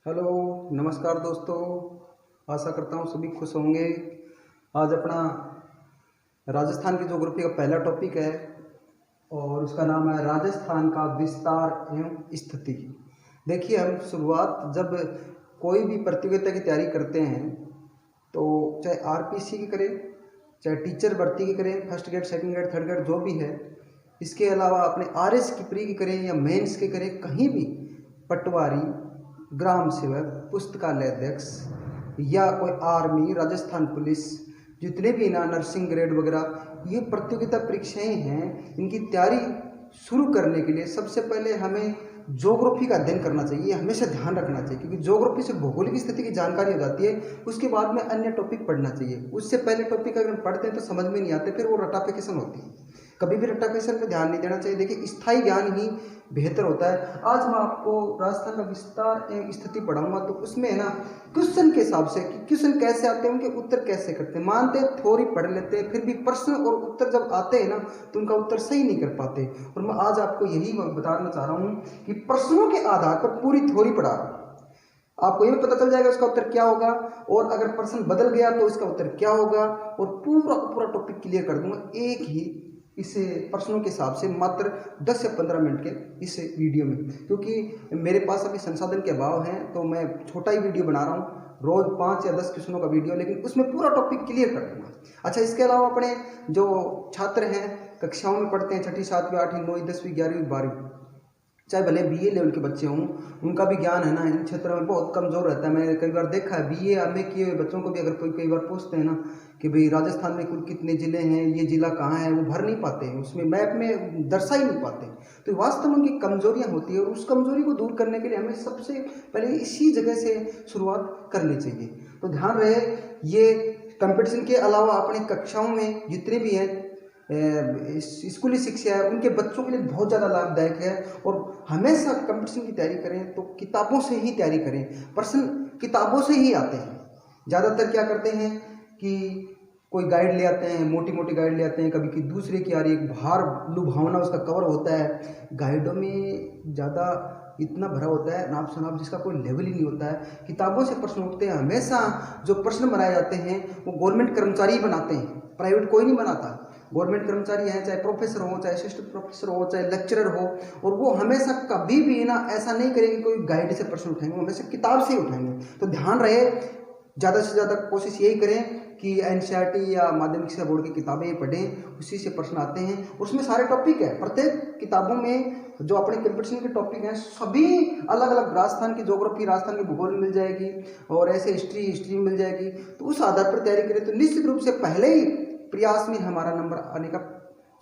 Hello, नमस्कार दोस्तों। आशा करता हूँ सभी खुश होंगे। आज अपना राजस्थान की ज्योग्राफी का पहला टॉपिक है और उसका नाम है राजस्थान का विस्तार एवं स्थिति। देखिए, हम शुरुआत जब कोई भी प्रतियोगिता की तैयारी करते हैं तो चाहे आरपीसी की करें, चाहे टीचर भर्ती की करें, first grade, second grade, third grade जो भी है, इसके अलावा अपने आरएस की प्री की करें या मेंस की करें, कहीं भी पटवारी, ग्राम सेवक, पुस्तकालय अध्यक्ष या कोई आर्मी, राजस्थान पुलिस, जितने भी ना नर्सिंग ग्रेड वगैरह ये प्रतियोगिता परीक्षाएं हैं, इनकी तैयारी शुरू करने के लिए सबसे पहले हमें ज्योग्राफी का अध्ययन करना चाहिए। हमेशा ध्यान रखना चाहिए क्योंकि ज्योग्राफी से भौगोलिक स्थिति की जानकारी हो जाती है। उसके बाद में अन्य टॉपिक पढ़ना चाहिए। उससे पहले टॉपिक अगर हम पढ़ते हैं तो समझ में नहीं आते, फिर वो रटाफिकेशन होती है। कभी भी रटाफिकेशन पे ध्यान नहीं देना चाहिए। देखिए, स्थायी ज्ञान ही बेहतर होता है। आज मैं आपको राजस्थान का विस्तार एवं स्थिति पढ़ाऊंगा तो उसमें है ना क्वेश्चन के हिसाब से कि क्वेश्चन कैसे आते हैं, उनके उत्तर कैसे करते हैं। मानते हैं थ्योरी पढ़ लेते हैं, फिर भी प्रश्न और उत्तर जब आते हैं ना तो उनका उत्तर सही नहीं कर पाते। और मैं आज आपको यही बताना चाह रहा हूँ कि प्रश्नों के आधार पर पूरी थ्योरी पढ़ा रहा हूँ। आपको ये भी पता चल जाएगा उसका उत्तर क्या होगा, और अगर प्रश्न बदल गया तो इसका उत्तर क्या होगा, और पूरा टॉपिक क्लियर कर दूंगा एक ही इस प्रश्नों के हिसाब से मात्र 10 से 15 मिनट के इस वीडियो में। क्योंकि मेरे पास अभी संसाधन के अभाव हैं तो मैं छोटा ही वीडियो बना रहा हूँ, रोज 5 या 10 क्वेश्चनों का वीडियो, लेकिन उसमें पूरा टॉपिक क्लियर कर दूंगा। अच्छा, इसके अलावा अपने जो छात्र हैं, कक्षाओं में पढ़ते हैं, 6ठी, 7वीं, 8वीं, 9वीं, 10वीं, 11वीं, 12वीं, चाहे भले बीए लेवल के बच्चे हों, उनका भी ज्ञान है ना इन क्षेत्रों में बहुत कमज़ोर रहता है। मैंने कई बार देखा है बीए में किए हुए बच्चों को भी अगर कोई कई बार पूछते हैं ना कि भाई राजस्थान में कुल कितने ज़िले हैं, ये ज़िला कहाँ है, वो भर नहीं पाते हैं, उसमें मैप में दर्शा ही नहीं पाते। तो वास्तव में उनकी कमजोरियाँ होती है और उस कमजोरी को दूर करने के लिए हमें सबसे पहले इसी जगह से शुरुआत करनी चाहिए। तो ध्यान रहे, ये कंपटीशन के अलावा अपनी कक्षाओं में जितने भी हैं स्कूली शिक्षा है उनके बच्चों के लिए बहुत ज़्यादा लाभदायक है। और हमेशा कंपटीशन की तैयारी करें तो किताबों से ही तैयारी करें। प्रश्न किताबों से ही आते हैं। ज़्यादातर क्या करते हैं कि कोई गाइड ले आते हैं, मोटी मोटी गाइड ले आते हैं, कभी की दूसरे की आ रही, एक भार लुभावना उसका कवर होता है। गाइडों में ज़्यादा इतना भरा होता है नाप शनाप जिसका कोई लेवल ही नहीं होता है। किताबों से प्रश्न उठते हैं। हमेशा जो प्रश्न बनाए जाते हैं वो गवर्नमेंट कर्मचारी ही बनाते हैं, प्राइवेट कोई नहीं बनाता। गवर्नमेंट कर्मचारी हैं, चाहे प्रोफेसर हो, चाहे असिस्टेंट प्रोफेसर हो, चाहे लेक्चरर हो, और वो हमेशा कभी भी ना ऐसा नहीं करेंगे कोई गाइड से प्रश्न उठाएंगे, वो हमेशा किताब से ही उठाएंगे। तो ध्यान रहे, ज़्यादा से ज़्यादा कोशिश यही करें कि एनसीईआरटी या माध्यमिक शिक्षा बोर्ड की किताबें पढ़ें, उसी से प्रश्न आते हैं। उसमें सारे टॉपिक है, प्रत्येक किताबों में जो अपने कंपटीशन के टॉपिक हैं सभी अलग अलग, राजस्थान की ज्योग्राफी, राजस्थान की भूगोल मिल जाएगी, और ऐसे हिस्ट्री मिल जाएगी। तो उस आधार पर तैयारी करें तो निश्चित रूप से पहले ही प्रयास में हमारा नंबर आने का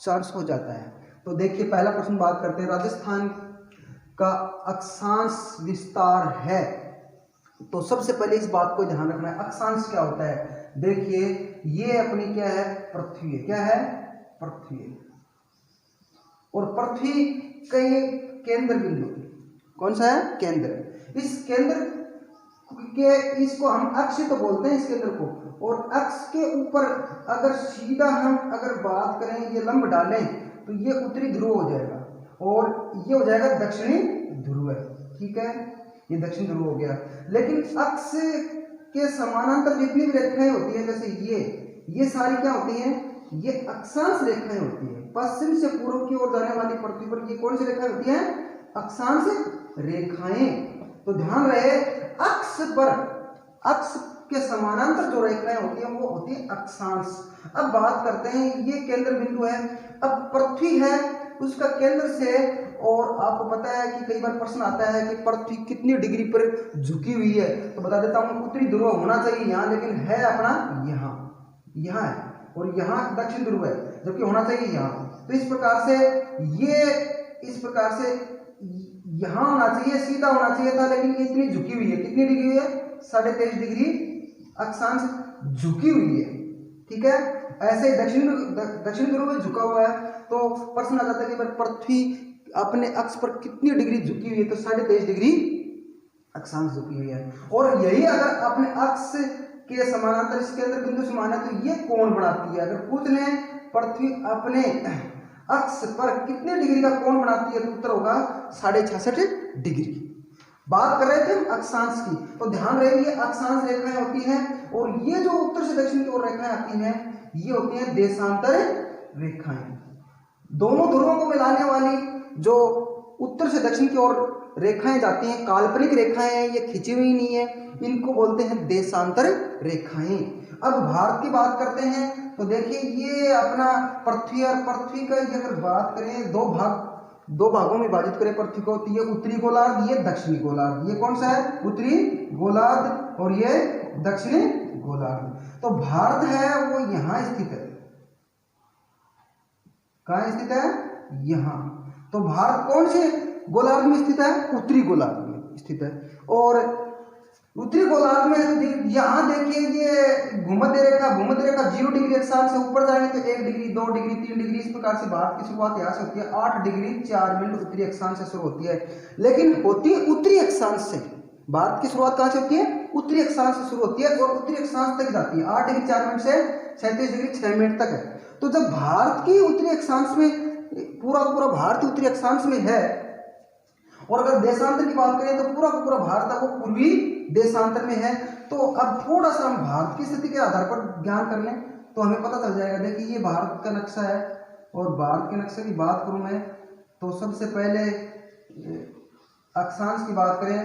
चांस हो जाता है। तो देखिए, पहला प्रश्न बात करते हैं, राजस्थान का अक्षांश विस्तार है। तो सबसे पहले इस बात को ध्यान रखना है, अक्षांश क्या होता है। देखिए, ये अपनी क्या है, पृथ्वी है। क्या है, पृथ्वी है। और पृथ्वी का ये केंद्र बिंदु कौन सा है, केंद्र। इस केंद्र के, इसको हम अक्ष तो बोलते हैं इस केंद्र को, और अक्ष के ऊपर अगर सीधा हम अगर बात करें, ये लंब डालें तो ये उत्तरी ध्रुव हो जाएगा और ये हो जाएगा दक्षिणी ध्रुव। ठीक है, ये दक्षिण ध्रुव हो गया। लेकिन अक्ष के समानांतर जितनी भी रेखाएं होती हैं, जैसे ये सारी क्या होती हैं, ये अक्षांश रेखाएं होती हैं। पश्चिम से पूर्व की ओर जाने वाली पृथ्वी पर ये कौन सी रेखाएं होती हैं, अक्षांश रेखाएं। तो ध्यान रहे, अक्ष पर, अक्ष के समानांतर जो रेखाएं होती हैं वो होती है अक्षांश। अब बात करते हैं, ये केंद्र बिंदु है। अब पृथ्वी है, उसका केंद्र से, और आपको पता है कि कई बार प्रश्न आता है कि पृथ्वी कितनी डिग्री पर झुकी हुई है, तो बता देता हूं, उत्तरी ध्रुव होना चाहिए यहाँ, लेकिन है अपना यहाँ है, और यहाँ दक्षिण ध्रुव है, जबकि होना चाहिए यहाँ। तो इस प्रकार से ये, इस प्रकार से यहाँ होना चाहिए, सीधा होना चाहिए था, लेकिन ये इतनी झुकी हुई है। कितनी डिग्री है, 23.5 डिग्री अक्षांश झुकी हुई है। ठीक है, ऐसे दक्षिण ध्रुव में झुका हुआ है। तो प्रश्न आ जाता है कि पृथ्वी अपने अक्ष पर कितनी डिग्री झुकी हुई है, तो 23.5 डिग्री अक्षांश झुकी हुई है। और यही अगर अपने अक्ष के समानांतर इस केंद्र बिंदु से माने तो ये कोण बनाती है। अगर पूछ लें पृथ्वी अपने अक्ष पर कितने डिग्री का कोण बनाती है, तो उत्तर होगा 66.5 डिग्री। बात कर रहे थे हम अक्षांश की, तो ध्यान रहे ये अक्षांश रेखाएं होती हैं और ये जो उत्तर से दक्षिण की ओर रेखाएं आती हैं ये होती हैं देशांतर रेखाएं। दोनों ध्रुवों को मिलाने वाली जो उत्तर से दक्षिण की ओर रेखाएं जाती हैं, काल्पनिक रेखाएं हैं, ये खिंची हुई नहीं है, इनको बोलते हैं देशांतर रेखाएं। अब भारत की बात करते हैं तो देखिए ये अपना पृथ्वी और पृथ्वी का अगर बात करें दो भागों में विभाजित करें पृथ्वी को, तो ये उत्तरी गोलार्ध, ये दक्षिणी गोलार्ध। ये कौन सा है? उत्तरी गोलार्ध और ये दक्षिणी गोलार्ध। तो भारत है वो यहां स्थित है। कहां स्थित है? यहां। तो भारत कौन से गोलार्ध में स्थित है? उत्तरी गोलार्ध में स्थित है। और उत्तरी गोलार्ध में तो यहाँ देखिए ये भूमध्य रेखा 0 डिग्री अक्षांश से ऊपर जाएंगे तो 1 डिग्री 2 डिग्री 3 डिग्री इस प्रकार से भारत की शुरुआत यहाँ से होती है। 8 डिग्री 4 मिनट उत्तरी अक्षांश से शुरू होती है, लेकिन होती है उत्तरी अक्षांश से। भारत की शुरुआत कहाँ से होती है? उत्तरी अक्षांश से शुरू होती है और उत्तरी अक्षांश तक जाती है। 8 डिग्री 4 मिनट से 37 डिग्री 6 मिनट तक है। तो जब भारत की उत्तरी अक्षांश में पूरा भारत उत्तरी अक्षांश में है, और अगर देशांतर की बात करें तो पूरा भारत है वो पूर्वी देशांतर में है। तो अब थोड़ा सा हम भारत की स्थिति के आधार पर ज्ञान कर लें तो हमें पता चल जाएगा। देखिए ये भारत का नक्शा है और भारत के नक्शे की बात करूं मैं तो सबसे पहले अक्षांश की बात करें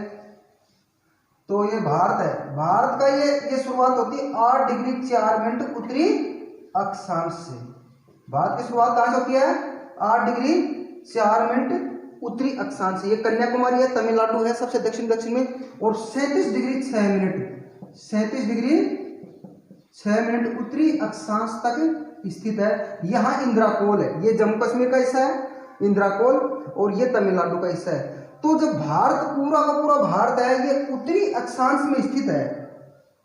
तो ये भारत है। भारत का ये शुरुआत होती है 8 डिग्री 4 मिनट उत्तरी अक्षांश से। भारत की शुरुआत कहां से होती है? 8 डिग्री 4 मिनट उत्तरी अक्षांश से। ये कन्याकुमारी है, तमिलनाडु है सबसे दक्षिण में, और 37 डिग्री 6 मिनट उत्तरी अक्षांश तक स्थित है। यहाँ इंद्राकोल है, ये जम्मू कश्मीर का हिस्सा है इंद्राकोल, और ये तमिलनाडु का हिस्सा है। तो जब भारत पूरा का पूरा भारत है ये उत्तरी अक्षांश में स्थित है।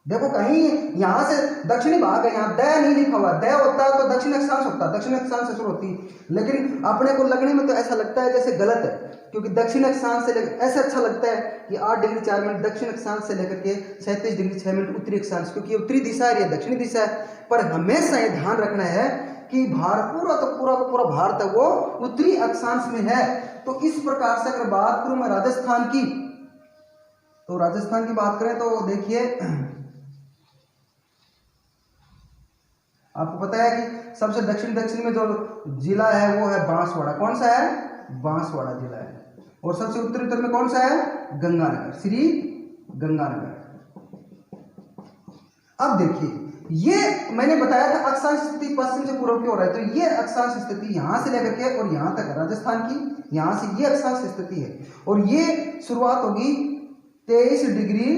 देखो कहीं यहां से दक्षिणी भाग है, यहाँ दय नहीं लिखा हुआ। दय होता है तो दक्षिण अक्षांश होता है, दक्षिण अक्षांश से शुरू होती है, लेकिन अपने को लगने में तो ऐसा लगता है जैसे गलत है, क्योंकि दक्षिण अक्षांश से ऐसा अच्छा लगता है कि 8 डिग्री 4 मिनट दक्षिण अक्षांश से लेकर के 37 डिग्री 6 मिनट उत्तरी अक्षांश, क्योंकि उत्तरी दिशा है, दक्षिणी दिशा है। पर हमेशा ये ध्यान रखना है कि भारत पूरा भारत है वो उत्तरी अक्षांश में है। तो इस प्रकार से अगर बात करूं मैं राजस्थान की, तो राजस्थान की बात करें तो देखिए आपको पता है कि सबसे दक्षिण में जो जिला है वो है बांसवाड़ा। कौन सा है? बांसवाड़ा जिला है। और सबसे उत्तर में कौन सा है? गंगानगर, श्री गंगानगर। अब देखिए ये मैंने बताया था अक्षांश स्थिति पश्चिम से पूर्व की ओर है, तो ये अक्षांश स्थिति यहां से लेकर के और यहां तक राजस्थान की, यहां से ये अक्षांश स्थिति है। और ये शुरुआत होगी 23 डिग्री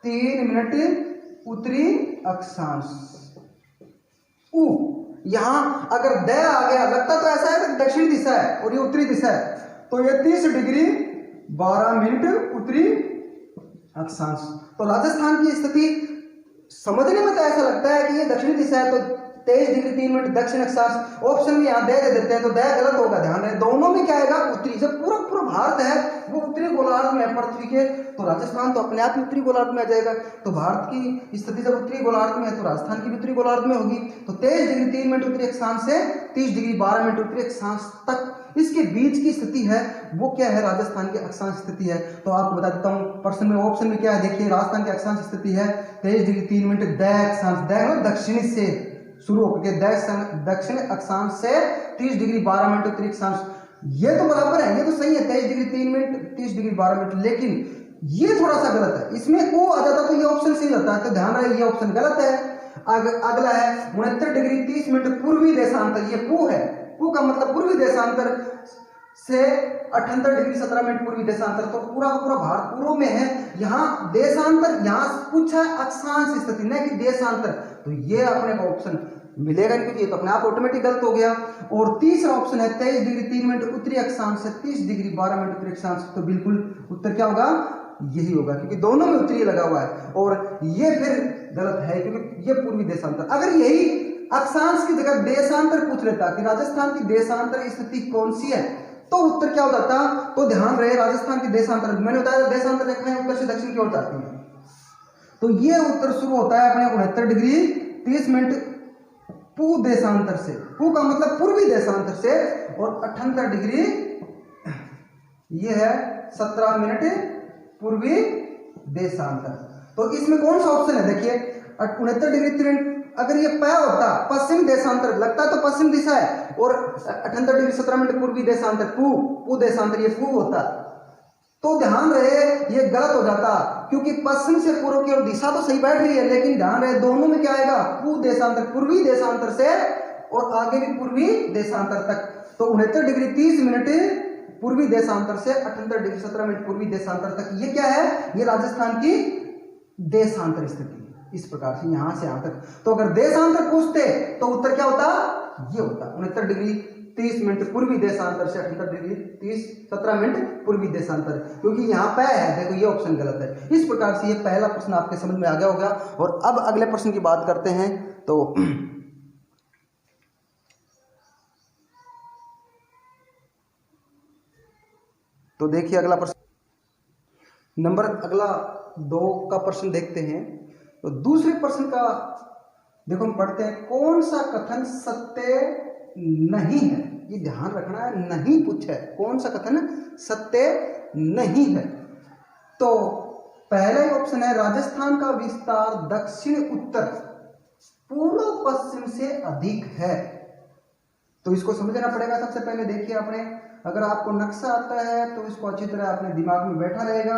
3 मिनट उत्तरी अक्षांश। यहां अगर दय आ गया, लगता तो ऐसा है कि दक्षिण दिशा है और ये उत्तरी दिशा है, तो ये 30 डिग्री 12 मिनट उत्तरी अक्षांश। तो राजस्थान की स्थिति समझने में तो ऐसा लगता है कि ये दक्षिणी दिशा है, तो 23 डिग्री 3 मिनट दक्षिण अक्षांश। ऑप्शन में यहाँ दे देते हैं तो दया गलत होगा, ध्यान रहे। दोनों में क्या आएगा? उत्तरी। जब पूरा भारत है वो उत्तरी गोलार्ध में है पृथ्वी के, तो राजस्थान तो अपने आप ही उत्तरी गोलार्ध में आ जाएगा। तो भारत की स्थिति जब उत्तरी गोलार्ध में है तो राजस्थान की भी उत्तरी गोलार्ध में होगी। तो 23 डिग्री 3 मिनट उत्तरी अक्षांश से 30 डिग्री 12 मिनट उत्तरी अक्षांश तक इसके बीच की स्थिति है वो क्या है? राजस्थान की अक्षांश स्थिति है। तो आपको बता देता हूं प्रश्न में ऑप्शन में क्या है। देखिए राजस्थान की अक्षांश स्थिति है 23 डिग्री 3 मिनट दय अक्षांश, दय दक्षिणी से शुरू होकर दक्षिण अक्षांश से 30 डिग्री 12 मिनट उत्तरी अक्षांश। ये तो बराबर है, ये तो सही है 23 डिग्री 3 मिनट 30 डिग्री 12 मिनट, लेकिन ये थोड़ा सा गलत है। इसमें ओ आ जाता तो ये ऑप्शन सही होता है, तो ध्यान रहे ये ऑप्शन गलत है। अगला है 69 डिग्री 30 मिनट पूर्वी देशांतर। ये पू है, पू का मतलब पूर्वी देशांतर से 78 डिग्री 17 मिनट पूर्वी देशांतर। तो पूरा भारत पूर्व में है। यहाँ देशांतर, यहाँ पूछा अक्षांश स्थिति न कि देशांतर, तो ये अपने को ऑप्शन मिलेगा नहीं, क्योंकि ये तो अपने आप ऑटोमेटिक गलत हो गया। और तीसरा ऑप्शन है 23 डिग्री 3 मिनट उत्तरी अक्षांश से 30 डिग्री 12 मिनट उत्तरी अक्षांश। तो बिल्कुल उत्तर क्या होगा? यही होगा, क्योंकि दोनों में उत्तरी लगा हुआ है। और ये फिर गलत है क्योंकि ये पूर्वी देशांतर। अगर यही अक्षांश की जगह देशांतर पूछ लेता कि राजस्थान की देशांतर स्थिति कौन सी है, तो उत्तर क्या हो जाता? तो ध्यान रहे राजस्थान की देशांतर, मैंने बताया देशांतर रेखाएं उत्तर से दक्षिण की ओर जाती हैं। तो ये उत्तर शुरू होता है अपने 69 डिग्री 30 मिनट पू देशांतर से, पू का मतलब पूर्वी देशांतर से, और 78 डिग्री ये है 17 मिनट पूर्वी देशांतर। तो इसमें कौन सा ऑप्शन है, देखिए 69 डिग्री, अगर ये प होता पश्चिम देशांतर, लगता तो पश्चिम दिशा है, और 78 डिग्री 17 मिनट पूर्वी देशांतर, पू देशांतर, ये पू होता तो ध्यान रहे ये गलत हो जाता, क्योंकि पश्चिम से पूर्व की ओर दिशा तो सही बैठ रही है, लेकिन ध्यान रहे दोनों में क्या आएगा, पू देशांतर, पूर्वी देशांतर से और आगे भी पूर्वी देशांतर तक। तो 69 डिग्री 30 मिनट पूर्वी देशांतर से 78 डिग्री 17 मिनट पूर्वी देशांतर तक, ये क्या है, ये राजस्थान की देशांतर स्थिति, इस प्रकार से यहां से यहां तक। तो अगर देशांतर पूछते तो उत्तर क्या होता, ये होता 69 डिग्री 30 मिनट पूर्वी देशांतर से 78 डिग्री 17 मिनट पूर्वी देशांतर, क्योंकि यहाँ पे है, देखो ये ऑप्शन गलत है। इस प्रकार से ये पहला प्रश्न आपके समझ में आ गया होगा। और अब अगले प्रश्न की बात करते हैं। तो देखिए अगला प्रश्न नंबर अगला 2 का प्रश्न देखते हैं। तो दूसरे प्रश्न का देखो हम पढ़ते हैं, कौन सा कथन सत्य नहीं है, ये ध्यान रखना है, नहीं पूछा है, कौन सा कथन सत्य नहीं है। तो पहला ही ऑप्शन है, राजस्थान का विस्तार दक्षिण उत्तर पूर्व पश्चिम से अधिक है। तो इसको समझना पड़ेगा। सबसे पहले देखिए आपने, अगर आपको नक्शा आता है तो इसको अच्छी तरह अपने दिमाग में बैठा रहेगा,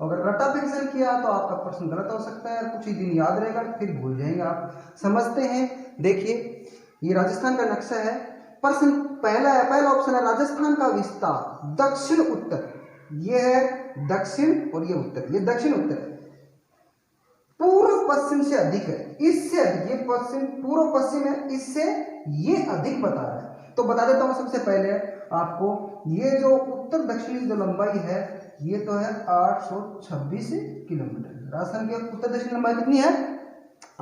अगर रटा फिक्सन किया तो आपका प्रश्न गलत हो सकता है, कुछ ही दिन याद रहेगा फिर भूल जाएंगे आप। समझते हैं, देखिए ये राजस्थान का नक्शा है। प्रश्न पहला है, पहला ऑप्शन है, राजस्थान का विस्तार दक्षिण उत्तर, ये है दक्षिण और ये उत्तर, ये दक्षिण उत्तर है, पूर्व पश्चिम से अधिक है, इससे अधिक, ये पश्चिम पूर्व पश्चिम है, इससे ये अधिक बता रहा है। तो बता देता हूं सबसे पहले आपको, ये जो उत्तर दक्षिणी जो लंबाई है ये तो है 826 किलोमीटर। राजस्थान की उत्तर दक्षिण लंबाई कितनी है,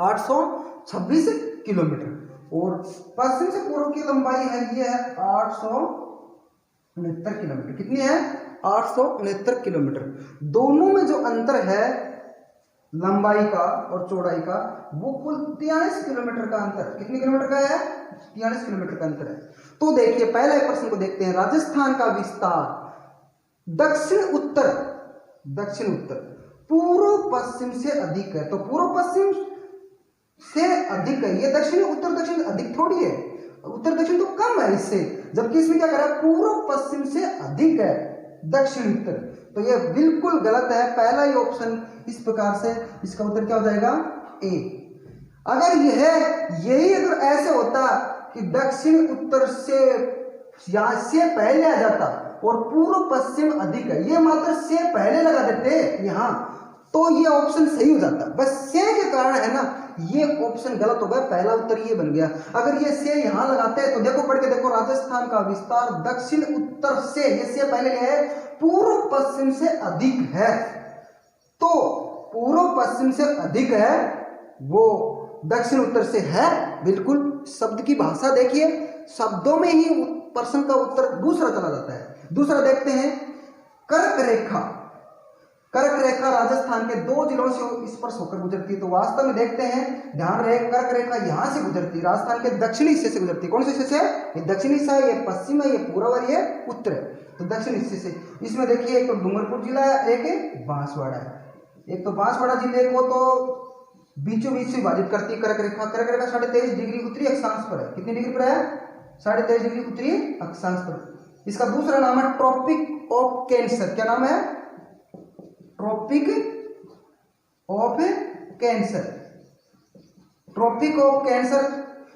826 किलोमीटर, और पश्चिम से पूर्व की लंबाई है ये है 869 किलोमीटर। कितनी है, 869 किलोमीटर। दोनों में जो अंतर है लंबाई का और चौड़ाई का, वो कुल 43 किलोमीटर का अंतर, कितने किलोमीटर का है, 43 किलोमीटर का अंतर है। तो देखिए पहले प्रश्न को देखते हैं, राजस्थान का विस्तार दक्षिण उत्तर, दक्षिण उत्तर पूर्व पश्चिम से अधिक है। तो पूर्व पश्चिम से अधिक है, ये दक्षिण उत्तर दक्षिण अधिक थोड़ी है, उत्तर दक्षिण तो कम है इससे, जबकि इसमें क्या करा, पूर्व पश्चिम से अधिक है दक्षिण उत्तर। तो ये बिल्कुल गलत है, पहला ही ऑप्शन इस प्रकार से, इसका उत्तर क्या हो जाएगा, ए। अगर यही अगर ऐसे होता कि दक्षिण उत्तर से यहां से पहले आ जाता और पूर्व पश्चिम अधिक है, ये मात्र से पहले लगा देते यहां, तो ये ऑप्शन सही हो जाता। बस से के कारण है ना, ये ऑप्शन गलत हो गया, पहला उत्तर ये बन गया। अगर ये से यहां लगाते हैं तो देखो पढ़ के देखो, राजस्थान का विस्तार दक्षिण उत्तर से, ये से पहले है, पूर्व पश्चिम से अधिक है। तो पूर्व पश्चिम से अधिक है, वो दक्षिण उत्तर से है, बिल्कुल। शब्द की भाषा देखिए, शब्दों में ही प्रश्न का उत्तर दूसरा चला जाता है। दूसरा देखते हैं, कर्क रेखा। कर्क रेखा राजस्थान के 2 जिलों से स्पर्श होकर गुजरती है। तो वास्तव में देखते हैं, ध्यान रहे, कर्क रेखा यहां से गुजरती है, राजस्थान के दक्षिणी हिस्से से गुजरती है। कौन से हिस्से से, ये दक्षिणी हिस्सा है, ये पश्चिम है, ये पूर्व और ये उत्तर है। तो दक्षिण हिस्से से, इसमें देखिए एक तो डूंगरपुर जिला है, एक बांसवाड़ा है। एक तो बांसवाड़ा जिले को तो बीचों बीच से विभाजित करती है कर्क रेखा। कर्क रेखा 23.5 डिग्री उत्तरी अक्षांश पर है। कितनी डिग्री पर है, 23.5 डिग्री उत्तरी अक्षांश पर। इसका दूसरा नाम है ट्रॉपिक ऑफ कैंसर। क्या नाम है, tropic of cancer. Tropic of cancer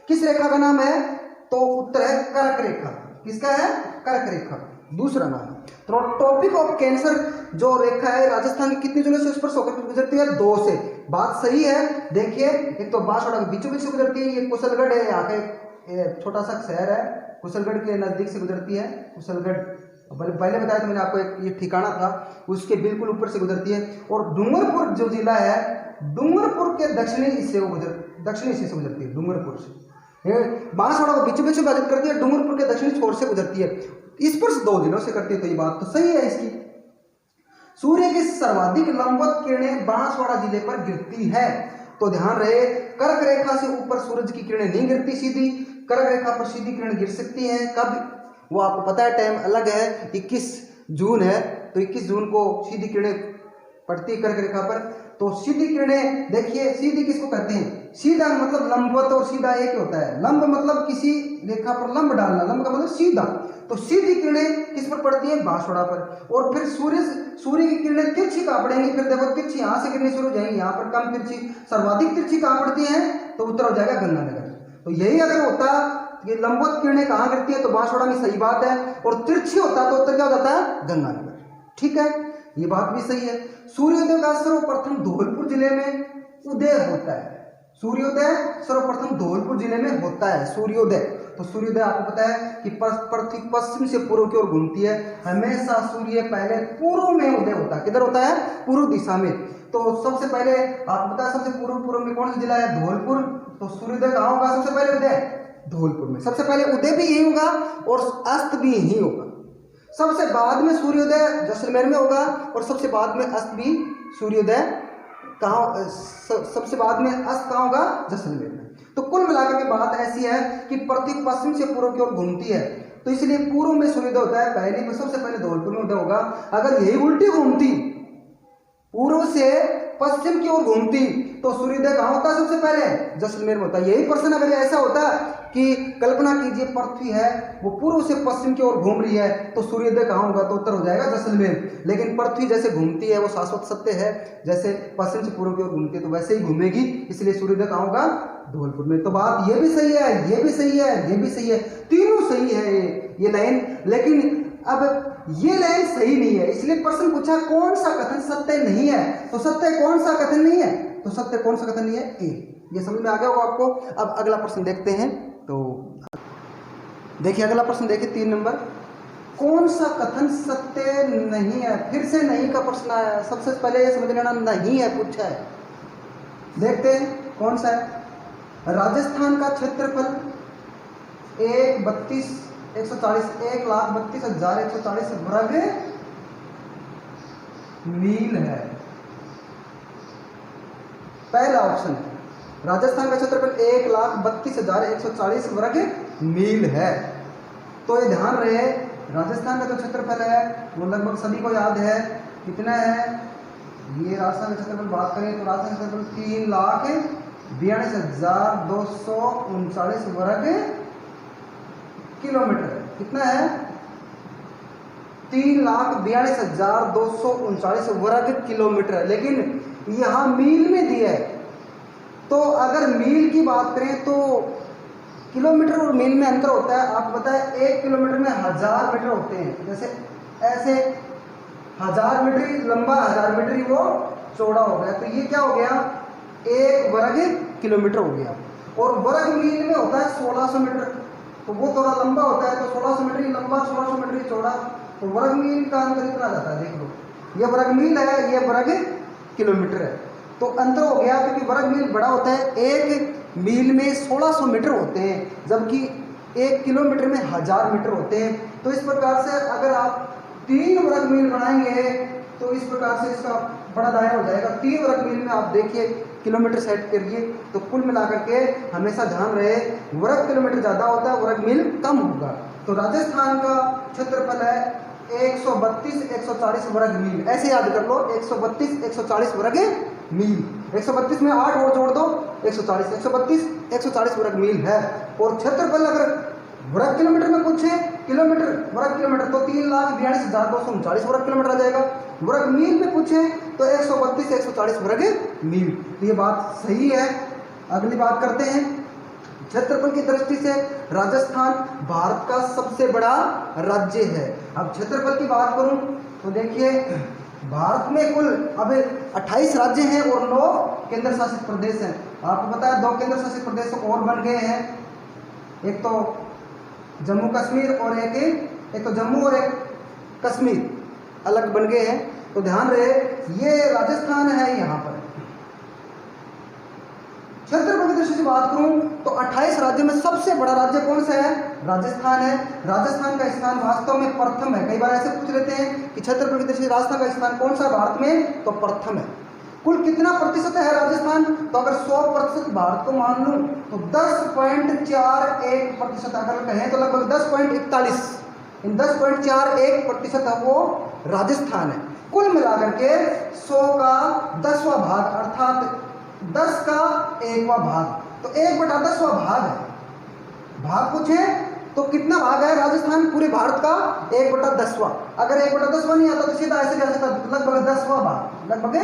किस रेखा का नाम है, तो उत्तर है कर्क रेखा। किसका है, कर्क रेखा दूसरा नाम है। तो ट्रॉपिक ऑफ कैंसर जो रेखा है राजस्थान की कितनी जिलों से स्पर्श होकर गुजरती है, 2 से। बात सही है, देखिए एक तो बांसवाड़ा के बीचों बीच से गुजरती है, ये कुशलगढ़ है, यहाँ के छोटा सा शहर है, कुशलगढ़ के नजदीक से गुजरती है। कुशलगढ़ पहले बताया था मैंने आपको, एक ये ठिकाना था, उसके बिल्कुल ऊपर से गुजरती है। और डूंगरपुर जो जिला है, डूंगरपुर के दक्षिणी हिस्से से गुजरती है, डूंगरपुर से। बांसवाड़ा को बीचों बीच विभाजित करती है, डूंगरपुर के दक्षिणी छोर से गुजरती है, इस पर 2 जिलों से करती है। तो ये बात तो सही है इसकी। सूर्य की सर्वाधिक लंबवत किरणें बांसवाड़ा जिले पर गिरती है। तो ध्यान रहे, कर्क रेखा से ऊपर सूरज की किरणें नहीं गिरती सीधी, कर्क रेखा पर सीधी किरण गिर सकती हैं। कब, वो आपको पता है, टाइम अलग है, 21 जून है तो 21 जून को सीधी किरणें पड़ती है कर्क रेखा पर। तो सीधी किरणें देखिए, सीधी किसको कहते हैं? सीधा मतलब लंबवत और सीधा एक ही होता है। लंब मतलब किसी रेखा पर लंब डालना, लंब का मतलब सीधा। तो सीधी किरणें किस पर पड़ती है? बांसवाड़ा पर। और फिर सूर्य की किरणें तिरछी कहाँ पड़ेंगी? फिर देखो तिरछी यहाँ से गिरनी शुरू हो जाएंगी, यहाँ पर कम तिरछी, सर्वाधिक तिरछी कहाँ पड़ती है? तो उत्तर हो जाएगा गंगानगर। तो यही अगर होता ये लंबवत किरणें कहाँ गिरती है तो बांसवाड़ा में, सही बात है। और तिरछी होता तो उत्तर क्या हो जाता है? गंगानगर। ठीक है, ये बात भी सही है। सूर्योदय का सर्वप्रथम धौलपुर जिले में उदय होता है। सूर्योदय सर्वप्रथम धौलपुर जिले में होता है सूर्योदय। तो सूर्योदय आपको पता है कि पृथ्वी पश्चिम से पूर्व की ओर घूमती है। हमेशा सूर्य पहले पूर्व में उदय होता है। किधर होता है? पूर्व दिशा में। तो सबसे पहले आपको पता है सबसे पूर्व में कौन सा जिला है? धौलपुर। तो सूर्योदय कहाँ होगा सबसे पहले? उदय धौलपुर में। सबसे पहले उदय भी यही होगा और अस्त भी यही होगा। सबसे बाद में सूर्योदय जैसलमेर में होगा और सबसे बाद में अस्त भी सूर्योदय कहाँ, सबसे बाद में अस्त कहाँ होगा? जैसलमेर में। तो कुल मिलाकर के बात ऐसी है कि पृथ्वी पश्चिम से पूर्व की ओर घूमती है, तो इसलिए पूर्व में सूर्योदय होता है। पहले सबसे पहले धौलपुर में उदय होगा। अगर यही उल्टी घूमती, पूर्व से पश्चिम की ओर घूमती, तो सूर्योदय कहाँ होता है सबसे पहले? जैसलमेर में होता है। यही प्रश्न अगर ऐसा होता कि कल्पना कीजिए पृथ्वी है वो पूर्व से पश्चिम की ओर घूम रही है, तो सूर्योदय कहाँ होगा? तो उत्तर हो जाएगा जैसलमेर। लेकिन पृथ्वी जैसे घूमती है वो शाश्वत सत्य है, जैसे पश्चिम से पूर्व की ओर घूमती है तो वैसे ही घूमेगी, इसलिए सूर्योदय कहाँ होगा? धौलपुर में। तो बात ये भी सही है, ये भी सही है, ये भी सही है, तीनों सही है ये लाइन। लेकिन अब ये लाइन सही नहीं है, इसलिए प्रश्न पूछा कौन सा कथन सत्य नहीं है। तो सत्य कौन सा कथन नहीं है? तो सत्य कौन सा कथन नहीं है? ए। ये समझ में आ गया होगा आपको। अब अगला प्रश्न देखते हैं। तो देखिए अगला प्रश्न देखिए 3 नंबर। कौन सा कथन सत्य नहीं है? फिर से नहीं का प्रश्न आया। सबसे पहले ये समझ लेना, नहीं है पूछा है। देखते हैं कौन सा है। राजस्थान का क्षेत्रफल 1,32,140 वर्ग मील है। पहला ऑप्शन है राजस्थान का क्षेत्रफल 1,32,140 वर्ग मील है। तो ये ध्यान रहे, राजस्थान का जो क्षेत्रफल है वो लगभग सभी को याद है कितना है। ये राजस्थान का क्षेत्रफल बात करें तो राजस्थान का क्षेत्रफल 3,42,239 वर्ग किलोमीटर। कितना है? 3,42,239 वर्ग किलोमीटर। लेकिन यहाँ मील में दिया है, तो अगर मील की बात करें तो किलोमीटर और मील में अंतर होता है। आपको पता है 1 किलोमीटर में 1000 मीटर होते हैं। जैसे ऐसे 1000 मीटर लंबा, 1000 मीटर ही वो चौड़ा हो गया। तो ये क्या हो गया? 1 वर्ग किलोमीटर हो गया। और वर्ग मील में होता है 1600 मीटर, तो वो थोड़ा लंबा होता है। तो 1600 मीटर ही लंबा, 1600 मीटर ही चौड़ा, तो वर्ग मील का अंतर इतना जाता है। देख लो, ये वर्ग मील है, ये वर्ग किलोमीटर है। तो अंतर हो गया क्योंकि वर्ग मील बड़ा होता है। 1 मील में 1600 मीटर होते हैं, जबकि 1 किलोमीटर में 1000 मीटर होते हैं। तो इस प्रकार से अगर आप 3 वर्ग मील बनाएंगे तो इस प्रकार से इसका बड़ा दायरा हो जाएगा। 3 वर्ग मील में आप देखिए किलोमीटर सेट करिए, तो कुल मिलाकर के हमेशा ध्यान रहे वर्ग किलोमीटर ज़्यादा होता है, वर्ग मील कम होगा। तो राजस्थान का क्षेत्रफल है 132,140 वर्ग मील। ऐसे याद कर लो, 132,140 वर्ग मील। 132 में 8 और जोड़ दो, 140, 132,140 वर्ग मील है। और क्षेत्रफल अगर वर्ग किलोमीटर में पूछे, किलोमीटर वर्ग किलोमीटर, तो 3,42,239 वर्ग किलोमीटर आ जाएगा। वर्ग मील में पूछे तो 132,140 वर्ग मील। तो ये बात सही है। अगली बात करते हैं। क्षेत्रफल की दृष्टि से राजस्थान भारत का सबसे बड़ा राज्य है। अब क्षेत्रफल की बात करूं तो देखिए भारत में कुल अब 28 राज्य हैं और 9 केंद्र शासित प्रदेश हैं। आपको पता है 2 केंद्र शासित प्रदेश और बन गए हैं, एक तो जम्मू कश्मीर और एक तो जम्मू और एक कश्मीर अलग बन गए हैं। तो ध्यान रहे ये राजस्थान है। यहाँ पर क्षेत्रफल की दृष्टि से बात करूं तो 28 राज्यों में सबसे बड़ा राज्य कौन सा है? राजस्थान है। राजस्थान का स्थान वास्तव में प्रथम है। कई बार ऐसे पूछ लेते हैं कि क्षेत्रफल की दृष्टि से राजस्थान का स्थान कौन सा है भारत में, तो प्रथम है। कुल कितना प्रतिशत है राजस्थान? तो अगर 100% भारत को मान लूं तो 10.41% अगर कहें तो लगभग 10.41, इन 10.41% है वो राजस्थान है। कुल मिलाकर के 100 का 10वां भाग अर्थात 10 का 1वां भाग, तो 1/10वां भाग है। भाग पूछे तो कितना भाग है राजस्थान पूरे भारत का? 1/10वां। अगर 1/10वां नहीं आता तो सीधा ऐसे कह सकता लगभग 10वां भाग, लगभग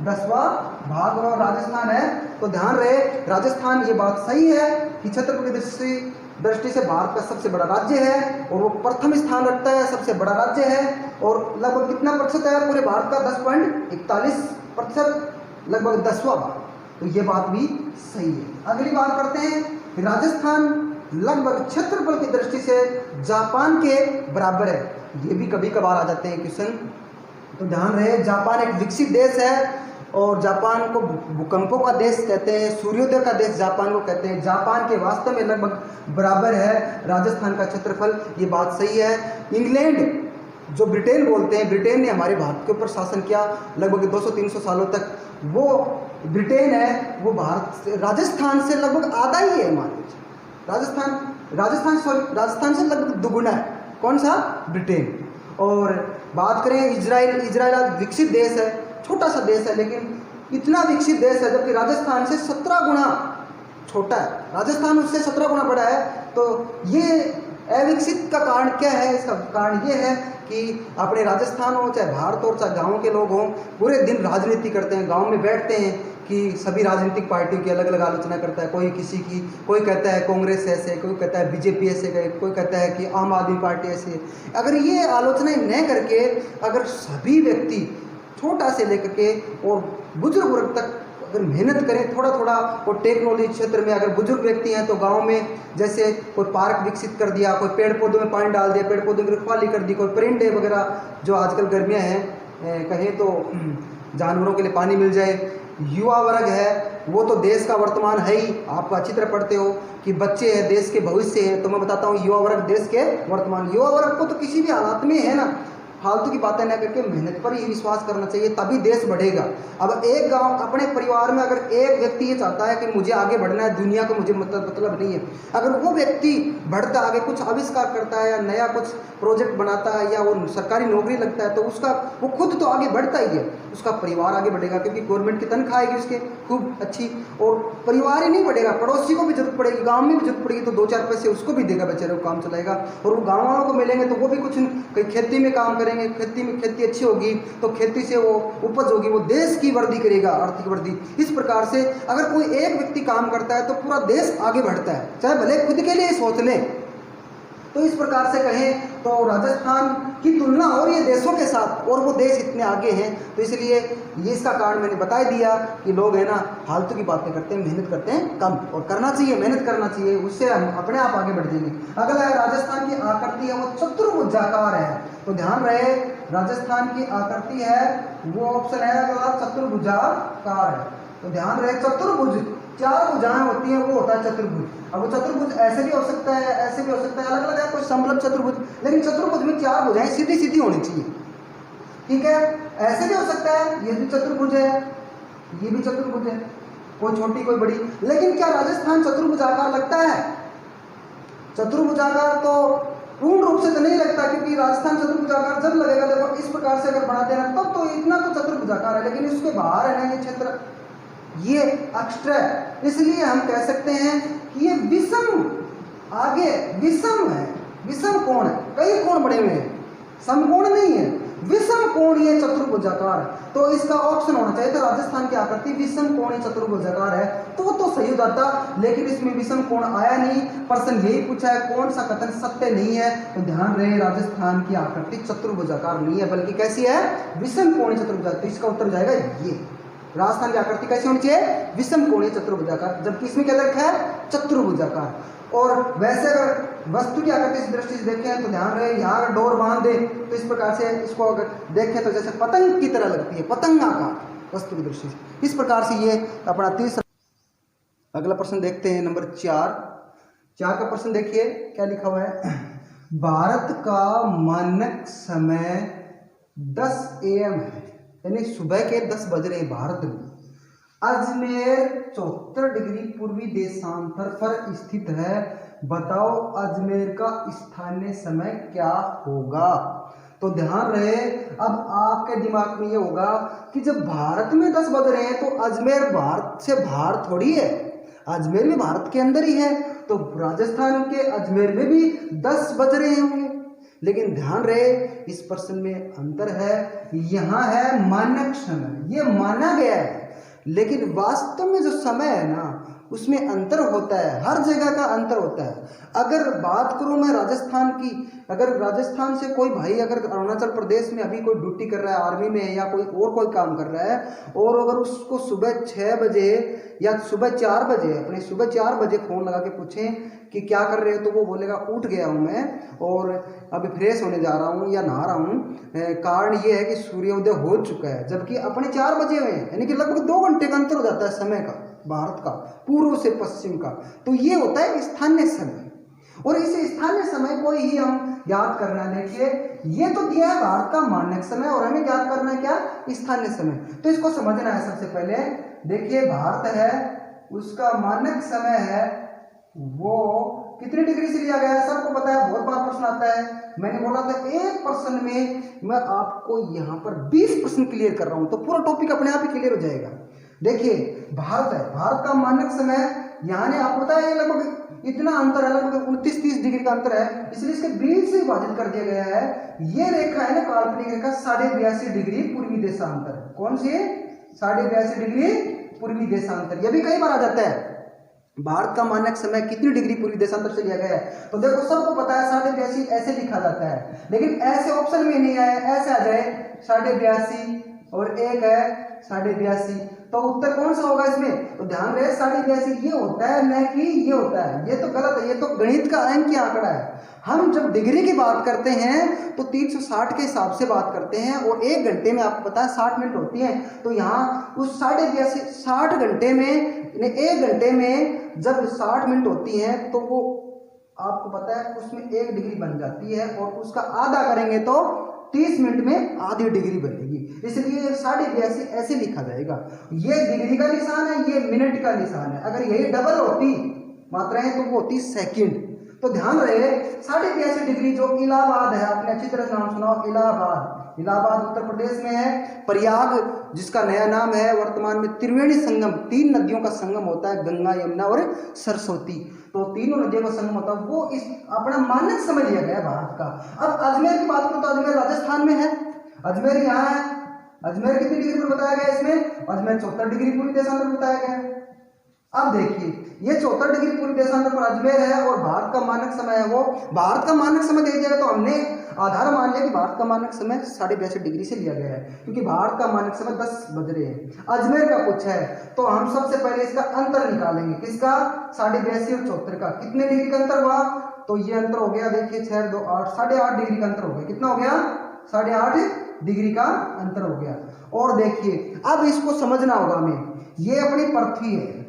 10वां भाग और राजस्थान है। तो ध्यान रहे राजस्थान, ये बात सही है कि क्षेत्रफल की दृष्टि से भारत का सबसे बड़ा राज्य है और वो प्रथम स्थान रखता है, सबसे बड़ा राज्य है। और लगभग कितना प्रतिशत है पूरे भारत का? 10.41%, लगभग 10वां भाग। तो ये बात भी सही है। अगली बात करते हैं, राजस्थान लगभग क्षेत्रफल की दृष्टि से जापान के बराबर है। ये भी कभी कभार आ जाते हैं क्वेश्चन, तो ध्यान रहे जापान एक विकसित देश है और जापान को भूकंपों का देश कहते हैं, सूर्योदय का देश जापान को कहते हैं। जापान के वास्तव में लगभग बराबर है राजस्थान का क्षेत्रफल, ये बात सही है। इंग्लैंड जो ब्रिटेन बोलते हैं, ब्रिटेन ने हमारे भारत के ऊपर शासन किया लगभग 200-300 सालों तक। वो ब्रिटेन है वो भारत से, राजस्थान से लगभग आधा ही है मान लीजिए। राजस्थान से लगभग दुगुना है। कौन सा? ब्रिटेन। और बात करें इजराइल आज विकसित देश है, छोटा सा देश है लेकिन इतना विकसित देश है, जबकि राजस्थान से 17 गुना छोटा है, राजस्थान उससे 17 गुना बड़ा है। तो ये अविकसित का कारण क्या है? इसका कारण ये है कि अपने राजस्थान हो चाहे भारत हो चाहे गाँव के लोग हों, पूरे दिन राजनीति करते हैं, गाँव में बैठते हैं कि सभी राजनीतिक पार्टियों की अलग अलग आलोचना करता है। कोई किसी की, कोई कहता है कांग्रेस ऐसे, कोई कहता है बीजेपी ऐसे, कोई कहता है कि आम आदमी पार्टी ऐसे। अगर ये आलोचनाएं न करके अगर सभी व्यक्ति छोटा से लेकर के और बुजुर्ग वर्ग तक अगर मेहनत करें थोड़ा थोड़ा, और टेक्नोलॉजी क्षेत्र में अगर बुजुर्ग व्यक्ति हैं तो गांव में जैसे कोई पार्क विकसित कर दिया, कोई पेड़ पौधों में पानी डाल दिया, पेड़ पौधों की रखवाली कर दी, कोई परिंदे वगैरह, जो आजकल गर्मियाँ हैं कहें तो जानवरों के लिए पानी मिल जाए। युवा वर्ग है वो तो देश का वर्तमान है ही, आप अच्छी तरह पढ़ते हो कि बच्चे हैं देश के भविष्य हैं, तो मैं बताता हूँ युवा वर्ग देश के वर्तमान। युवा वर्ग को तो किसी भी हालात में है ना फालतू की बातें न करके मेहनत पर ही विश्वास करना चाहिए, तभी देश बढ़ेगा। अब एक गांव अपने परिवार में अगर एक व्यक्ति ये चाहता है कि मुझे आगे बढ़ना है, दुनिया को मुझे मतलब नहीं है, अगर वो व्यक्ति बढ़ता आगे कुछ आविष्कार करता है या नया कुछ प्रोजेक्ट बनाता है या वो सरकारी नौकरी लगता है, तो उसका वो खुद तो आगे बढ़ता ही है, उसका परिवार आगे बढ़ेगा, क्योंकि गवर्नमेंट की तनख्वाह आएगी उसके खूब अच्छी। और परिवार ही नहीं बढ़ेगा, पड़ोसी को भी जरूरत पड़ेगी, गाँव में भी जरूरत पड़ेगी, तो 2-4 पैसे उसको भी देगा बेचारे, वो काम चलाएगा। और वो गाँव वालों को मिलेंगे तो वो भी कुछ कहीं खेती में काम करेंगे, खेती अच्छी होगी तो खेती से वो उपज होगी, वो देश की वृद्धि करेगा, आर्थिक वृद्धि। इस प्रकार से अगर कोई एक व्यक्ति काम करता है तो पूरा देश आगे बढ़ता है, चाहे भले खुद के लिए सोच ले। तो इस प्रकार से कहें तो राजस्थान की तुलना हो रही है देशों के साथ, और वो देश इतने आगे हैं, तो इसलिए ये इसका कारण मैंने बता दिया कि लोग है ना फालतू की बातें करते हैं, मेहनत करते हैं कम, और करना चाहिए, मेहनत करना चाहिए, उससे हम अपने आप आगे बढ़ जाएंगे। अगला है राजस्थान की आकृति है वो चतुर्भुजाकार है, तो ध्यान रहे राजस्थान की आकृति है वो ऑप्शन है अगला चतुर्भुजाकार है। तो ध्यान रहे चतुर्भुज, 4 भुजाएं होती हैं वो होता है चतुर्भुज। अब वो चतुर्भुज ऐसे भी हो सकता है, ऐसे भी हो सकता है, अलग अलग है, कोई समलंब चतुर्भुज, लेकिन चतुर्भुज में 4 भुजाएं सीधी सीधी होनी चाहिए, ठीक है। ऐसे भी हो सकता है, ये भी चतुर्भुज है, ये भी चतुर्भुज है, कोई छोटी कोई बड़ी, लेकिन क्या राजस्थान चतुर्भुजाकार लगता है? चतुर्भुजाकार तो पूर्ण रूप से तो नहीं लगता, क्योंकि राजस्थान चतुर्भुजाकार जब लगेगा, देखो इस प्रकार से अगर बना देना तब तो इतना तो चतुर्भुजाकार है, लेकिन इसके बाहर है ना ये क्षेत्र, ये एक्स्ट्रा, इसलिए हम कह सकते हैं कि ये विषम, आगे विषम है, विषम कोण है, कई कोण बने हुए हैं, समकोण नहीं है, विषम कोण ये चतुर्भुजाकार। तो इसका ऑप्शन होना चाहिए था राजस्थान की आकृति विषम कोण चतुर्भुजाकार है, तो सही हो जाता, लेकिन इसमें विषम कोण आया नहीं। प्रश्न यही पूछा है कौन सा कथन सत्य नहीं है, तो ध्यान रहे राजस्थान की आकृति चतुर्भुजाकार नहीं है, बल्कि कैसी है? विषम कोण चतुर्भुजाकार। इसका उत्तर जाएगा ये, राजस्थान की आकृति कैसी होनी चाहिए? विषम कोणीय चतुर्भुजाकार, जबकि इसमें क्या रखा है? चतुर्भुजाकार। और वैसे अगर वस्तु की आकृति की दृष्टि से देखें तो ध्यान रहे यहाँ अगर डोर बांध दे तो इस प्रकार से इसको अगर देखें तो जैसे पतंग की तरह लगती है, पतंगाकार वस्तु की दृष्टि से। इस प्रकार से ये अपना तीसरा। अगला प्रश्न देखते हैं नंबर 4 का प्रश्न देखिए क्या लिखा हुआ है। भारत का मानक समय 10 AM है, यानी सुबह के 10 बज रहे भारत में। अजमेर 74 डिग्री पूर्वी देशांतर पर स्थित है, बताओ अजमेर का स्थानीय समय क्या होगा। तो ध्यान रहे, अब आपके दिमाग में ये होगा कि जब भारत में 10 बज रहे हैं तो अजमेर भारत से बाहर थोड़ी है, अजमेर भी भारत के अंदर ही है, तो राजस्थान के अजमेर में भी 10 बज रहे होंगे। लेकिन ध्यान रहे इस प्रश्न में अंतर है, यहाँ है मानक समय, ये माना गया है, लेकिन वास्तव में जो समय है ना उसमें अंतर होता है, हर जगह का अंतर होता है। अगर बात करूं मैं राजस्थान की, अगर राजस्थान से कोई भाई अगर अरुणाचल प्रदेश में अभी कोई ड्यूटी कर रहा है, आर्मी में है या कोई काम कर रहा है, और अगर उसको सुबह 6 बजे या सुबह 4 बजे, अपने सुबह 4 बजे फ़ोन लगा के पूछें कि क्या कर रहे हो, तो वो बोलेगा उठ गया हूँ मैं और अभी फ्रेश होने जा रहा हूँ या नहा रहा हूँ, कारण ये है कि सूर्योदय हो चुका है, जबकि अपने 4 बजे हुए हैं, यानी कि लगभग 2 घंटे का अंतर हो जाता है समय का, भारत का पूर्व से पश्चिम का। तो ये होता है स्थानीय समय, और इस स्थानीय समय को ही हम याद करना। देखिए ये तो दिया है भारत का मानक समय और हमें याद करना है क्या, स्थानीय समय। तो इसको समझना है सबसे पहले। देखिए भारत है, उसका मानक समय है वो कितने डिग्री से लिया गया है, सबको पता है, बहुत बार प्रश्न आता है। मैंने बोला था एक प्रश्न में मैं आपको यहाँ पर 20 प्रश्न क्लियर कर रहा हूँ, तो पूरा टॉपिक अपने आप ही क्लियर हो जाएगा। देखिए भारत है, भारत का मानक समय यहाँ ने आपको पता है लगभग इतना अंतर है, लगभग 29-30 डिग्री का अंतर है, इसलिए इसके बीच से विभाजित कर दिया गया है। ये रेखा है ना काल्पनिक रेखा 82.5 डिग्री पूर्वी देशांतर, कौन सी है 82.5 डिग्री पूर्वी देशांतर। ये भी कई बार आ जाता है, भारत का मानक समय कितनी डिग्री पूर्वी देशांतर से लिया गया है, तो देखो सबको पता है 82.5 ऐसे लिखा जाता है, लेकिन ऐसे ऑप्शन में नहीं आया, ऐसे आ जाए 82.5 और एक है 82.5, तो उत्तर कौन सा होगा इसमें, तो ध्यान रहे 82.5 ये होता है न कि ये होता है, ये तो गलत है, ये तो गणित का अंक आंकड़ा है। हम जब डिग्री की बात करते हैं तो 360 के हिसाब से बात करते हैं, और 1 घंटे में आपको पता है 60 मिनट होती है, तो यहाँ उस 82.5 60 घंटे में, 1 घंटे में जब 60 मिनट होती है तो वो आपको पता है उसमें 1 डिग्री बन जाती है, और उसका आधा करेंगे तो 30 मिनट में आधी डिग्री बनेगी, इसलिए 82.5 ऐसे लिखा जाएगा। ये डिग्री का निशान है, ये मिनट का निशान है, अगर यही डबल होती मात्राएं तो वो होती सेकंड। तो ध्यान रहे 82.5 डिग्री जो इलाहाबाद है, आपने अच्छी तरह नाम सुनाओ, इलाहाबाद, इलाहाबाद उत्तर प्रदेश में है। प्रयाग जिसका नया नाम है वर्तमान में त्रिवेणी संगम, 3 नदियों का संगम होता है, गंगा यमुना और सरस्वती, तो तीनों नदियों का संगम होता है, वो इस अपना मानक समय लिया गया है भारत का। अब अजमेर की बात करो तो अजमेर राजस्थान में है, अजमेर यहाँ है, अजमेर कितनी डिग्री पर बताया गया है इसमें, अजमेर 74 डिग्री पूर्वी देशांतर बताया गया है। अब देखिए ये 74 डिग्री पूर्वी देशांतर पर अजमेर है, और भारत का मानक समय है वो, भारत का मानक समय दे दिया तो हमने आधार मान लिया कि भारत का मानक समय 82.5 डिग्री से लिया गया है, क्योंकि भारत का मानक समय 10 बज रहे हैं। अजमेर का पूछा है तो हम सबसे पहले इसका अंतर निकालेंगे, किसका, 82.5 और 74 का, कितने डिग्री का अंतर हुआ, तो ये अंतर हो गया, देखिए 6 2 8 8.5 डिग्री का अंतर हो गया, कितना हो गया 8.5 डिग्री का अंतर हो गया। और देखिए अब इसको समझना होगा हमें, ये अपनी पृथ्वी है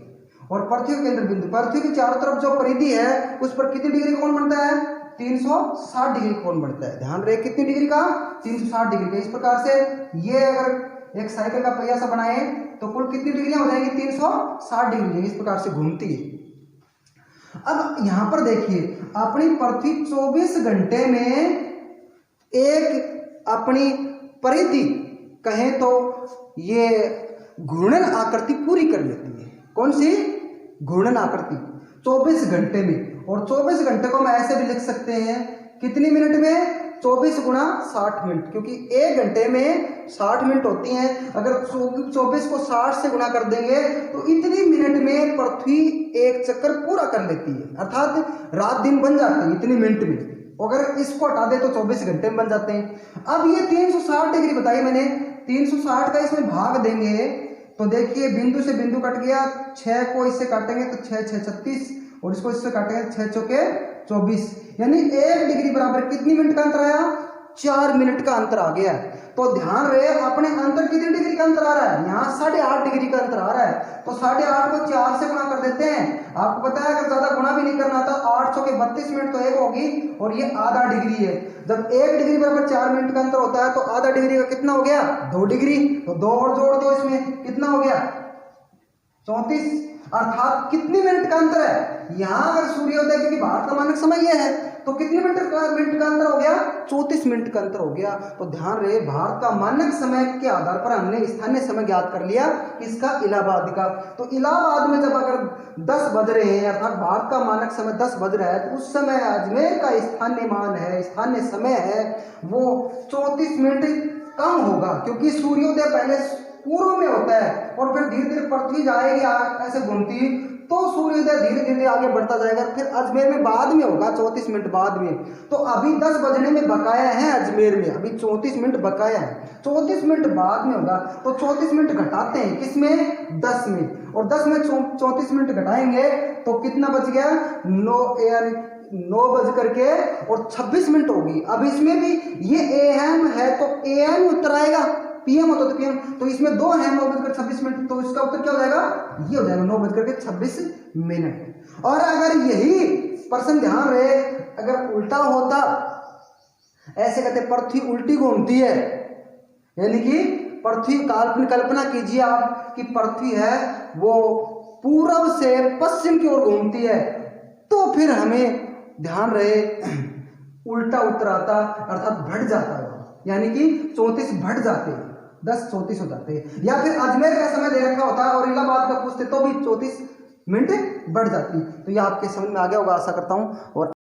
और पृथ्वी के केंद्र बिंदु, पृथ्वी की चारों तरफ जो परिधि है उस पर कितनी डिग्री कोण बनता है, 360 डिग्री कोण बनता है। ध्यान रहे कितनी डिग्री का, 360 डिग्री का। इस प्रकार से ये अगर एक साइकिल का पहिया सा बनाए तो कुल कितनी डिग्री हो जाएगी, 360 डिग्री, इस प्रकार से घूमती है। अब यहां पर देखिए अपनी पृथ्वी 24 घंटे में एक अपनी परिधि कहें तो ये घूर्णन आकृति पूरी कर लेती है। कौन सी, घूर्णन आकृति 24 घंटे में, और 24 घंटे को हम ऐसे भी लिख सकते हैं कितनी मिनट में, 24 गुणा 60 मिनट, क्योंकि 1 घंटे में 60 मिनट होती हैं, अगर 24 को 60 से गुणा कर देंगे तो इतनी मिनट में पृथ्वी एक चक्कर पूरा कर लेती है, अर्थात रात दिन बन जाती है इतनी मिनट में। अगर इसको हटा दे तो 24 घंटे में बन जाते हैं। अब ये 360 डिग्री बताई मैंने, 360 का इसमें भाग देंगे तो देखिए बिंदु से बिंदु कट गया, 6 को इससे काटेंगे तो 6 6 36, और इसको इससे काटेंगे 6 चौके 24, यानी 1 डिग्री बराबर कितनी मिनट का अंतर आया, 4 मिनट का अंतर आ गया। तो ध्यान रहे अपने अंतर कितनी डिग्री का अंतर आ रहा है, यहाँ 8.5 डिग्री का अंतर आ रहा है, तो 8.5 को 4 से गुणा कर देते हैं। आपको पता है अगर ज्यादा गुणा भी नहीं करना था, 8 चौके 32 मिनट तो 1 होगी, और ये आधा डिग्री है। जब 1 डिग्री बराबर 4 मिनट का अंतर होता है तो आधा डिग्री का कितना हो गया, 2 डिग्री, तो 2 और जोड़ दो इसमें, कितना हो गया 34, अर्थात कितनी मिनट का अंतर है। यहाँ अगर सूर्योदय, क्योंकि भारत का मानक समय यह है, तो कितने मिनट का अंतर हो गया? 34 मिनट का अंतर हो गया। तो ध्यान रहे, भारत का मानक समय के आधार पर हमने स्थानीय समय ज्ञात कर लिया इसका, इलाहाबाद का। तो इलाहाबाद में जब अगर 10 बज रहे हैं, अर्थात भारत का मानक समय 10 बज रहा है, तो उस समय अजमेर का स्थानीय मान है, स्थानीय समय है, वो 34 मिनट कम होगा, क्योंकि सूर्योदय पहले पूर्व में होता है और फिर धीरे धीरे पृथ्वी जाएगी ऐसे घूमती, तो सूर्योदय धीरे धीरे आगे बढ़ता जाएगा। फिर अजमेर में बाद में होगा, 34 मिनट बाद में। तो अभी 10 बजने में बकाया है अजमेर में, अभी 34 मिनट बकाया है, 34 मिनट बाद में होगा। तो 34 मिनट घटाते हैं किसमें? 10 में, और 10 में 34 मिनट घटाएंगे तो कितना बच गया? 9 बज करके और 26 मिनट होगी। अब इसमें भी ये AM है तो AM उत्तर आएगा, PM होता तो PM, तो इसमें 2 है 9 बजकर 26 मिनट, तो इसका उत्तर क्या हो जाएगा? ये हो जाएगा 9 बजकर के 26 मिनट। और अगर यही प्रश्न, ध्यान रहे, अगर उल्टा होता, ऐसे कहते पृथ्वी उल्टी घूमती है, यानी कि पृथ्वी, कल्पना कीजिए आप कि पृथ्वी है वो पूर्व से पश्चिम की ओर घूमती है, तो फिर हमें ध्यान रहे उल्टा उत्तर आता, अर्थात बढ़ जाता है, यानी कि 34 बढ़ जाते हैं, 10 34 हो जाते हैं। या फिर अजमेर का समय दे रखा होता है और इलाहाबाद का पूछते तो भी 34 मिनट बढ़ जाती। तो ये आपके समझ में आ गया होगा, आशा करता हूँ। और